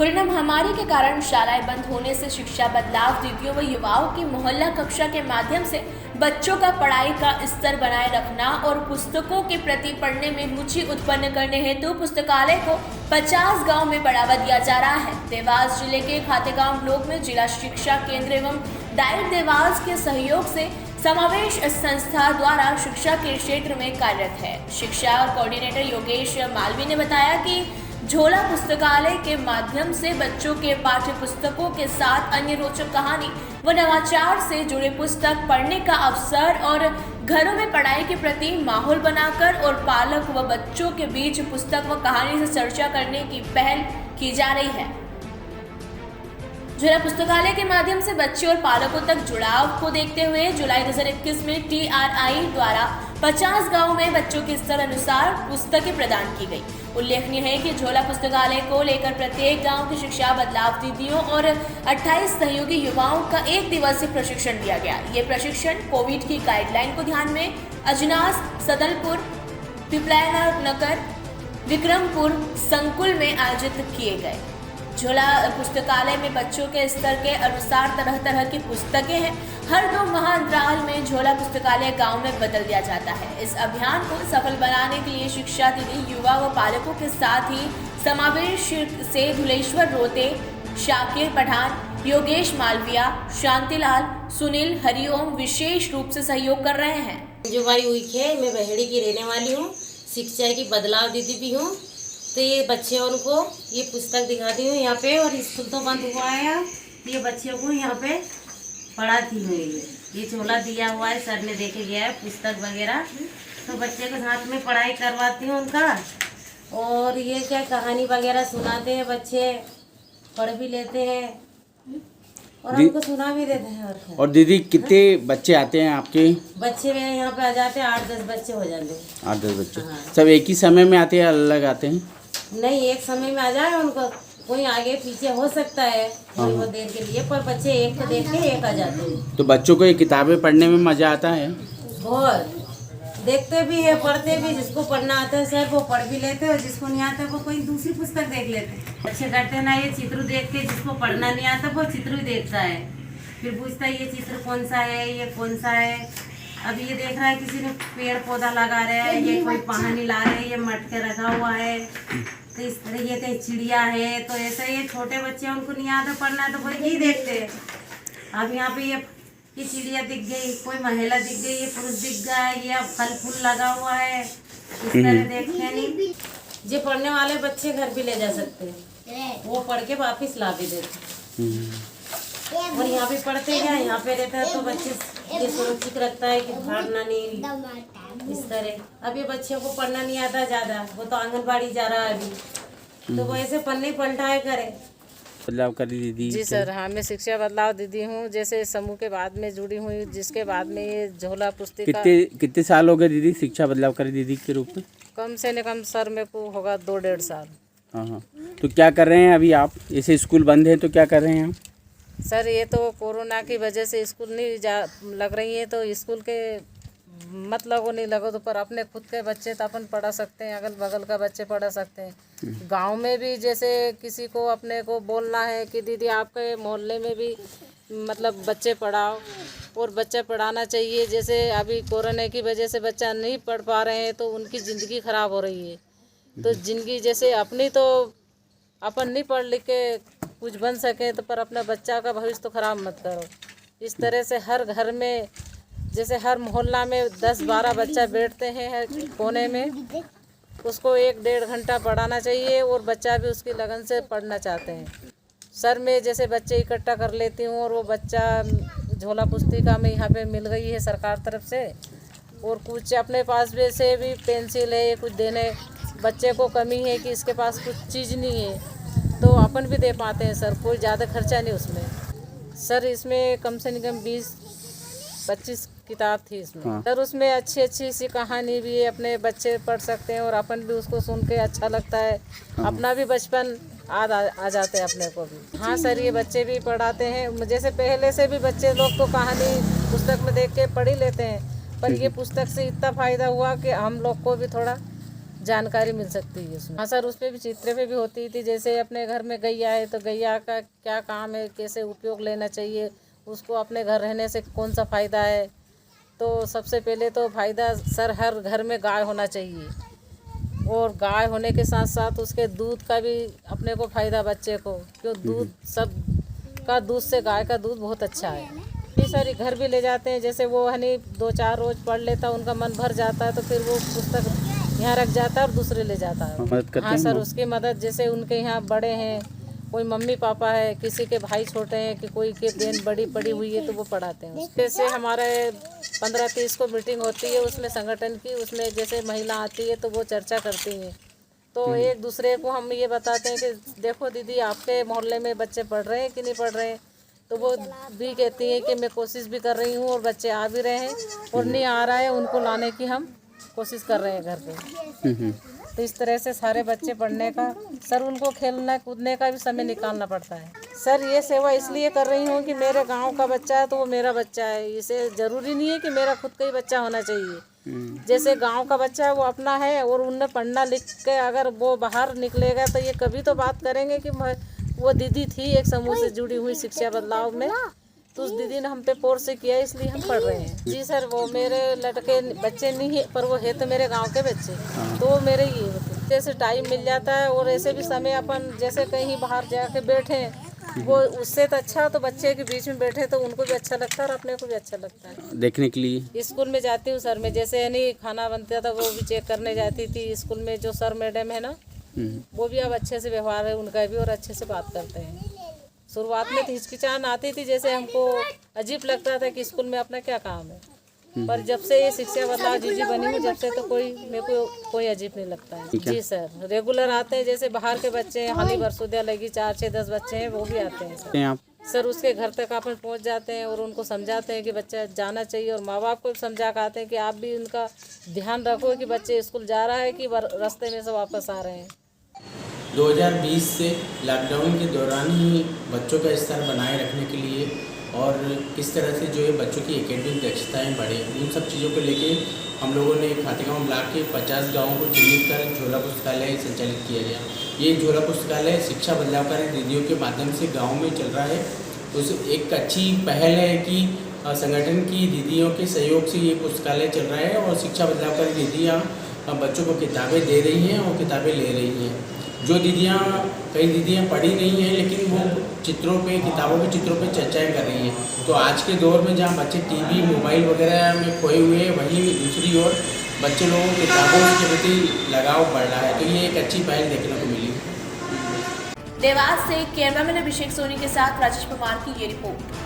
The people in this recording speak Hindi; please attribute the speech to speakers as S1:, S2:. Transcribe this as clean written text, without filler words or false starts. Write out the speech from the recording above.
S1: कोरोना महामारी के कारण शालाएं बंद होने से शिक्षा बदलाव दीदियों व युवाओं की मोहल्ला कक्षा के माध्यम से बच्चों का पढ़ाई का स्तर बनाए रखना और पुस्तकों के प्रति पढ़ने में रुचि उत्पन्न करने हेतु पुस्तकालय को 50 गांव में बढ़ावा दिया जा रहा है। देवास जिले के खातेगांव ब्लॉक में जिला शिक्षा केंद्र एवं डाइट देवास के सहयोग से समावेश संस्था द्वारा शिक्षा के क्षेत्र में कार्यरत है। शिक्षा कोऑर्डिनेटर योगेश मालवी ने बताया कि झोला पुस्तकालय के माध्यम से बच्चों के पाठ्य पुस्तकों के साथ अन्य रोचक कहानी व नवाचार से जुड़े पुस्तक पढ़ने का अवसर और घरों में पढ़ाई के प्रति माहौल बनाकर और पालक व बच्चों के बीच पुस्तक व कहानी से चर्चा करने की पहल की जा रही है। झोला पुस्तकालय के माध्यम से बच्चे और पालकों तक जुड़ाव को देखते हुए जुलाई 2021 में TRI द्वारा 50 गांवों में बच्चों के स्तर अनुसार पुस्तकें प्रदान की गई। उल्लेखनीय है कि झोला पुस्तकालय को लेकर प्रत्येक गांव की शिक्षा बदलाव दीदियों और 28 सहयोगी युवाओं का 1 दिवसीय प्रशिक्षण दिया गया। ये प्रशिक्षण कोविड की गाइडलाइन को ध्यान में अजनास, सदलपुर, पिपलायना नगर, विक्रमपुर संकुल में आयोजित किए गए। झोला पुस्तकालय में बच्चों के स्तर के अनुसार तरह तरह की पुस्तकें हैं। हर 2 माह अंतराल में झोला पुस्तकालय गांव में बदल दिया जाता है। इस अभियान को सफल बनाने के लिए शिक्षा दीदी, युवा व पालकों के साथ ही समावेश से धुलेश्वर रोते, शाकिर पठान, योगेश मालविया, शांतिलाल, सुनील, हरिओम विशेष रूप से सहयोग कर रहे हैं।
S2: जो भाई हुई है, मैं बहेड़ी की रहने वाली हूँ, शिक्षा की बदलाव दीदी भी हूँ। तो ये बच्चों को ये पुस्तक दिखाती हूँ यहाँ पे, और स्कूल तो बंद हुआ है, ये बच्चों को यहाँ पे पढ़ाती हूँ। ये झोला दिया हुआ है, सर ने देके गया है पुस्तक वगैरह, तो बच्चे के साथ में पढ़ाई करवाती हूँ उनका। और ये क्या कहानी वगैरह सुनाते हैं, बच्चे पढ़ भी लेते हैं और हमको सुना भी देते हैं।
S3: और दीदी कितने बच्चे आते हैं आपके?
S2: बच्चे मेरे यहाँ पे आ जाते हैं 8-10 बच्चे हो जाते हैं।
S3: 8-10 बच्चे?
S2: हाँ।
S3: सब एक ही समय में आते हैं, अलग आते हैं?
S2: नहीं, एक समय में आ जाए, उनको कोई आगे पीछे हो सकता है थोड़ी बहुत देर के लिए, पर बच्चे एक को देख के एक आ जाते हैं।
S3: तो बच्चों को ये किताबें पढ़ने में मज़ा आता है?
S2: बहुत, देखते भी है, पढ़ते भी। जिसको पढ़ना आता है सर वो पढ़ भी लेते हैं, और जिसको नहीं आता वो कोई दूसरी पुस्तक देख लेते हैं। बच्चे करते हैं ना, ये चित्र देख के, जिसको पढ़ना नहीं आता वो चित्र ही देखता है, फिर पूछता है ये चित्र कौन सा है, ये कौन सा है। अब ये देख रहा है किसी ने पेड़ पौधा लगा रहा है, ये कोई पानी ला रहे हैं, ये मटके रखा हुआ है, तो इस तरह ये कहीं चिड़िया है। तो ऐसे ये छोटे बच्चे उनको नहीं आता पढ़ना, तो वो यही देखते हैं। अब यहाँ पे ये चिड़िया दिख गई, कोई महिला दिख गई, ये पुरुष दिख गया, ये अब फल फूल लगा हुआ है, इस तरह देखते हैं। नहीं, जो पढ़ने वाले बच्चे घर भी ले जा सकते हैं, वो पढ़ के वापिस ला भी देते। और यहाँ पे पढ़ते हैं, यहाँ पे रहता है तो बच्चे ये सुरक्षित रखता है कि भागना नहीं, इस तरह। अब ये बच्चों को पढ़ना नहीं आता ज़्यादा, वो तो आंगनबाड़ी जा रहा है अभी, तो वो ऐसे पढ़ने पलटाए करे।
S3: बदलाव करी दीदी?
S4: जी सर, हाँ, मैं शिक्षा बदलाव दीदी हूँ, जैसे समूह के बाद में जुड़ी हुई, जिसके बाद में ये झोला पुस्तिका।
S3: कितने साल हो गए दीदी शिक्षा बदलाव करी दीदी के रूप में?
S4: कम से न कम सर मेरे को होगा 2-1.5 साल।
S3: हाँ हाँ। तो क्या कर रहे हैं अभी आप? ऐसे स्कूल बंद है तो क्या कर रहे हैं आप?
S4: सर ये तो कोरोना की वजह से स्कूल नहीं जा लग रही है, तो स्कूल के मत लगो नहीं लगो, तो पर अपने खुद के बच्चे तो अपन पढ़ा सकते हैं, अगल बगल का बच्चे पढ़ा सकते हैं। गांव में भी जैसे किसी को अपने को बोलना है कि दीदी आपके मोहल्ले में भी मतलब बच्चे पढ़ाओ, और बच्चा पढ़ाना चाहिए। जैसे अभी कोरोना की वजह से बच्चा नहीं पढ़ पा रहे हैं, तो उनकी ज़िंदगी ख़राब हो रही है। तो ज़िंदगी जैसे अपनी तो अपन नहीं पढ़ लिख के कुछ बन सके, तो पर अपना बच्चा का भविष्य तो ख़राब मत करो। इस तरह से हर घर में, जैसे हर मोहल्ला में 10-12 बच्चा बैठते हैं हर कोने में, उसको 1-1.5 घंटा पढ़ाना चाहिए, और बच्चा भी उसकी लगन से पढ़ना चाहते हैं। सर मैं जैसे बच्चे इकट्ठा कर लेती हूँ, और वो बच्चा झोला पुस्तिका में यहाँ पे मिल गई है सरकार तरफ से, और कुछ अपने पास भी से भी पेंसिल है, कुछ देने बच्चे को कमी है कि इसके पास कुछ चीज़ नहीं है, तो अपन भी दे पाते हैं सर, कोई ज़्यादा खर्चा नहीं उसमें। सर इसमें कम से कम 20-25 किताब थी इसमें।
S3: हाँ।
S4: सर उसमें अच्छी अच्छी सी कहानी भी है, अपने बच्चे पढ़ सकते हैं, और अपन भी उसको सुन के अच्छा लगता है। हाँ। अपना भी बचपन आ जाते हैं अपने को भी। हाँ सर, ये बच्चे भी पढ़ाते हैं, जैसे पहले से भी बच्चे लोग तो कहानी पुस्तक में देख के पढ़ ही लेते हैं, पर ये पुस्तक से इतना फ़ायदा हुआ कि हम लोग को भी थोड़ा जानकारी मिल सकती है उसमें। हाँ सर, उस पर भी चित्र पे भी होती थी, जैसे अपने घर में गैया है तो गैया का क्या काम है, कैसे उपयोग लेना चाहिए, उसको अपने घर रहने से कौन सा फ़ायदा है। तो सबसे पहले तो फ़ायदा सर हर घर में गाय होना चाहिए, और गाय होने के साथ साथ उसके दूध का भी अपने को फ़ायदा बच्चे को, क्यों दूध सब का दूध से गाय का दूध बहुत अच्छा है। ये सारी घर भी ले जाते हैं, जैसे वो हनी 2-4 रोज़ पढ़ लेता, उनका मन भर जाता है तो फिर वो पुस्तक यहाँ रख जाता है और दूसरे ले जाता है।
S3: मदद करते
S4: हाँ
S3: हैं
S4: सर,
S3: वो?
S4: उसकी मदद, जैसे उनके यहाँ बड़े हैं, कोई मम्मी पापा है, किसी के भाई छोटे हैं, कि कोई के बहन बड़ी पड़ी हुई है तो वो पढ़ाते हैं। जैसे हमारे 15-30 को मीटिंग होती है उसमें संगठन की, उसमें जैसे महिला आती है तो वो चर्चा करती हैं, तो एक दूसरे को हम ये बताते हैं कि देखो दीदी, आपके मोहल्ले में बच्चे पढ़ रहे हैं कि नहीं पढ़ रहे हैं, तो वो भी कहती हैं कि मैं कोशिश भी कर रही हूँ और बच्चे आ भी रहे हैं, और नहीं आ रहा है उनको लाने की हम कोशिश कर रहे हैं घर पे। तो इस तरह से सारे बच्चे पढ़ने का, सर उनको खेलना कूदने का भी समय निकालना पड़ता है। सर ये सेवा इसलिए कर रही हूँ कि मेरे गांव का बच्चा है तो वो मेरा बच्चा है, इसे ज़रूरी नहीं है कि मेरा खुद का ही बच्चा होना चाहिए। जैसे गांव का बच्चा है वो अपना है, और उनने पढ़ना लिख के अगर वो बाहर निकलेगा तो ये कभी तो बात करेंगे कि वो दीदी थी एक समूह से जुड़ी हुई शिक्षा बदलाव में, तो उस दीदी ने हम पे फोर्स से किया इसलिए हम पढ़ रहे हैं। जी सर, वो मेरे लड़के बच्चे नहीं है, पर वो है तो मेरे गांव के बच्चे, तो वो मेरे ही है। जैसे टाइम मिल जाता है और ऐसे भी समय अपन जैसे कहीं बाहर जाके बैठे, वो उससे तो अच्छा तो बच्चे के बीच में बैठे तो उनको भी अच्छा लगता है और अपने को भी अच्छा लगता है।
S3: देखने के लिए
S4: स्कूल में जाती हूँ सर, मैं जैसे नहीं खाना बनता था वो भी चेक करने जाती थी। स्कूल में जो सर मैडम है ना, वो भी अब अच्छे से व्यवहार है उनका भी, और अच्छे से बात करते हैं। शुरुआत में तो हिचकिचाहट आती थी, जैसे हमको अजीब लगता था कि स्कूल में अपना क्या काम है, पर जब से ये शिक्षा बदलाव जीजी बनी हूँ जब से तो मेरे को कोई अजीब नहीं लगता है। जी सर, रेगुलर आते हैं, जैसे बाहर के बच्चे हैं, हाली वर्षोदया लगी 4-6-10 बच्चे हैं, वो भी आते हैं सर।
S3: आप
S4: सर उसके घर तक अपन पहुंच जाते हैं और उनको समझाते हैं कि बच्चा जाना चाहिए, और माँ बाप को भी समझा कर आते हैं कि आप भी उनका ध्यान रखो कि बच्चे स्कूल जा रहा है कि रास्ते में से वापस आ रहे हैं।
S3: 2020 से लॉकडाउन के दौरान ही बच्चों का स्तर बनाए रखने के लिए और किस तरह से जो है बच्चों की एकेडमिक दक्षताएँ बढ़े, उन सब चीज़ों को लेके हम लोगों ने खातेगांव ब्लॉक के 50 गाँवों को चिन्हित कर झोला पुस्तकालय संचालित किया गया। ये झोला पुस्तकालय शिक्षा बदलावकारी दीदियों के माध्यम से गाँव में चल रहा है। तो एक अच्छी पहल है कि संगठन की दीदियों के सहयोग से ये पुस्तकालय चल रहा है और शिक्षा बदलावकारी दीदियाँ बच्चों को किताबें दे रही हैं और किताबें ले रही हैं। जो दीदियाँ, कई दीदियाँ पढ़ी नहीं हैं लेकिन वो चित्रों पे, किताबों के चित्रों पे चर्चाएं कर रही हैं। तो आज के दौर में जहाँ बच्चे टीवी, मोबाइल वगैरह में खोए हुए हैं, वहीं दूसरी ओर बच्चे लोगों को किताबों के प्रति लगाव बढ़ रहा है। तो ये एक अच्छी पहल देखने को मिली।
S1: देवास से कैमरामैन अभिषेक सोनी के साथ राजेश कुमार की ये रिपोर्ट।